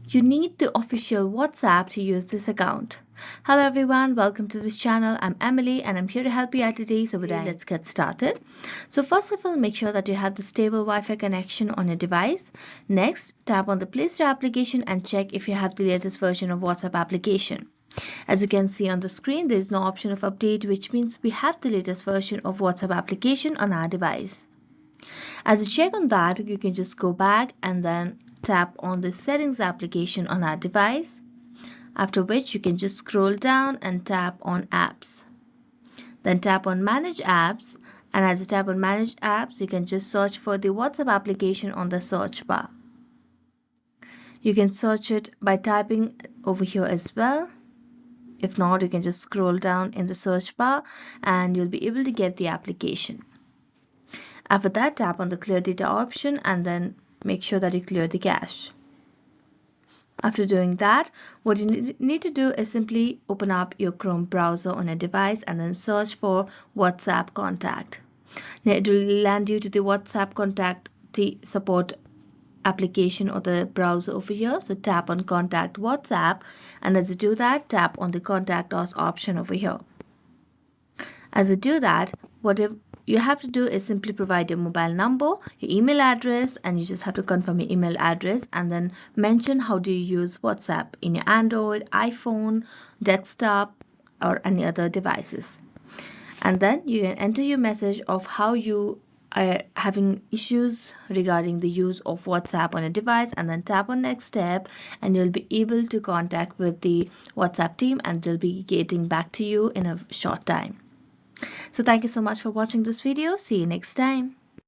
You need the official WhatsApp to use this account. Hello everyone, welcome to this channel. I'm Emily and I'm here to help you out today. So let's get started. So first of all, make sure that you have the stable Wi-Fi connection on your device. Next, tap on the Play Store application and check if you have the latest version of WhatsApp application. As you can see on the screen, there is no option of update, which means we have the latest version of WhatsApp application on our device. As a check on that, you can just go back and then tap on the settings application on our device, after which you can just scroll down and tap on apps. Then tap on manage apps, and as you tap on manage apps, you can just search for the WhatsApp application on the search bar. You can search it by typing over here as well. If not, you can just scroll down in the search bar and you'll be able to get the application. After that, tap on the clear data option and then make sure that you clear the cache. After doing that, what you need to do is simply open up your Chrome browser on a device and then search for WhatsApp contact. Now it will land you to the WhatsApp contact support application or the browser over here. So tap on contact WhatsApp, and as you do that, tap on the contact us option over here. As you do that, what you have to do is simply provide your mobile number, your email address, and you just have to confirm your email address and then mention how do you use WhatsApp in your Android, iPhone, desktop, or any other devices. And then you can enter your message of how you are having issues regarding the use of WhatsApp on a device, and then tap on next step and you'll be able to contact with the WhatsApp team and they'll be getting back to you in a short time. So thank you so much for watching this video. See you next time.